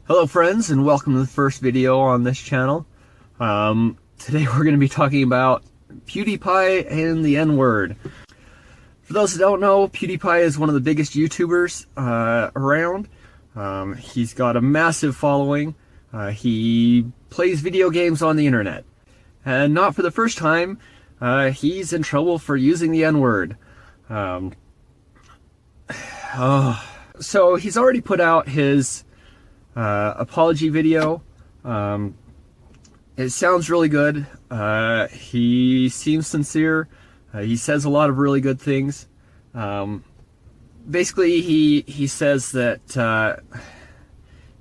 Hello friends, and welcome to the first video on this channel. Today we're going to be talking about PewDiePie and the N-word. For those who don't know, PewDiePie is one of the biggest YouTubers around. He's got a massive following. He plays video games on the internet. And not for the first time, he's in trouble for using the N-word. So he's already put out his apology video. It sounds really good. He seems sincere. He says a lot of really good things. Basically, he says that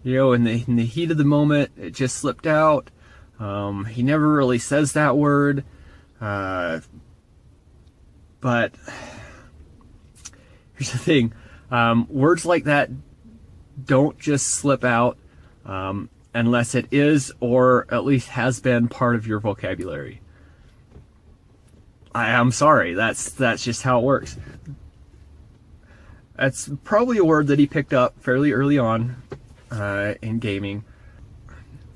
in the heat of the moment, it just slipped out. He never really says that word, but here's the thing: words like that don't just slip out unless it is, or at least has been, part of your vocabulary. I'm sorry, that's just how it works. That's probably a word that he picked up fairly early on in gaming,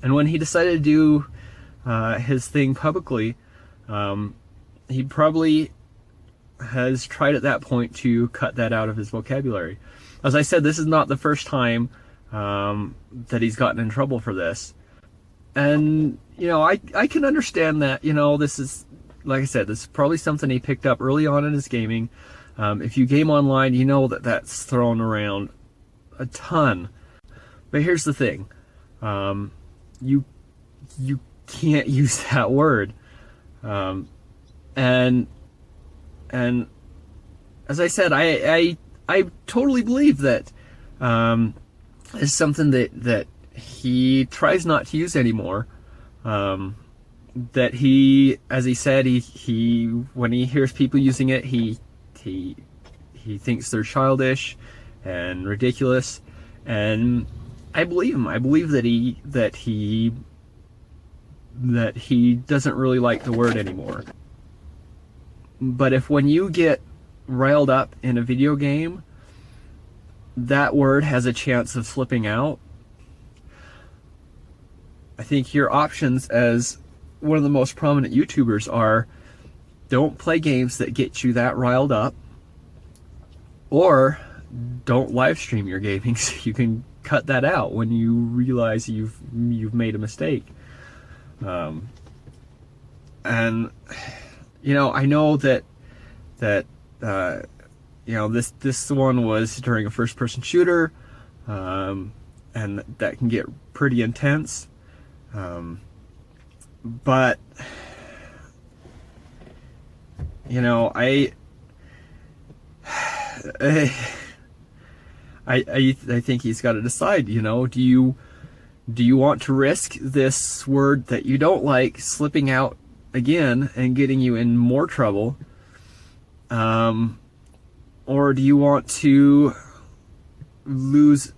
and when he decided to do his thing publicly, he probably has tried at that point to cut that out of his vocabulary. As I said, this is not the first time that he's gotten in trouble for this. And, I can understand that, this is, like I said, this is probably something he picked up early on in his gaming. If you game online, you know that that's thrown around a ton. But here's the thing. You can't use that word. And as I said, I totally believe that is something that he tries not to use anymore. That he, as he said, he when he hears people using it, he thinks they're childish and ridiculous, and I believe him. I believe that he doesn't really like the word anymore. But if when you get riled up in a video game, that word has a chance of slipping out, I think your options as one of the most prominent YouTubers are: don't play games that get you that riled up, or don't live stream your gaming so you can cut that out when you realize you've made a mistake. And I know that this one was during a first-person shooter, and that can get pretty intense. But I think he's got to decide. Do you want to risk this word that you don't like slipping out again and getting you in more trouble? Or do you want to lose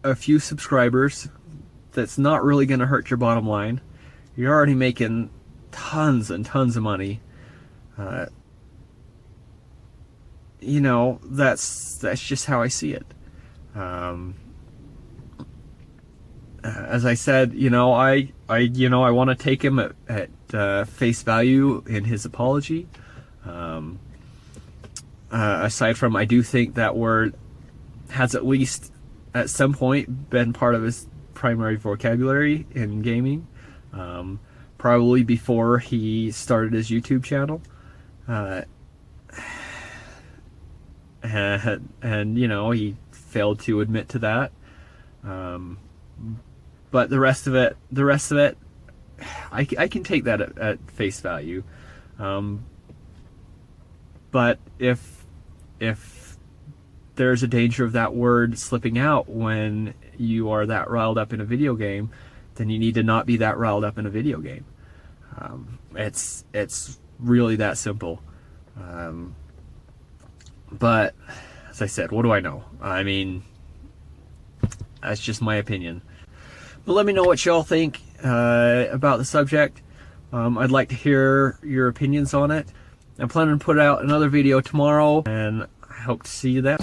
a few subscribers that's not really going to hurt your bottom line? You're already making tons and tons of money. That's just how I see it. As I said, I want to take him at face value in his apology. Aside from, I do think that word has at least at some point been part of his primary vocabulary in gaming, probably before he started his YouTube channel, and he failed to admit to that. But the rest of it, I can take that at face value. But if there's a danger of that word slipping out when you are that riled up in a video game, then you need to not be that riled up in a video game. It's really that simple. But as I said, what do I know? I mean, that's just my opinion. But let me know what y'all think about the subject. I'd like to hear your opinions on it. I'm planning to put out another video tomorrow, and I hope to see you then.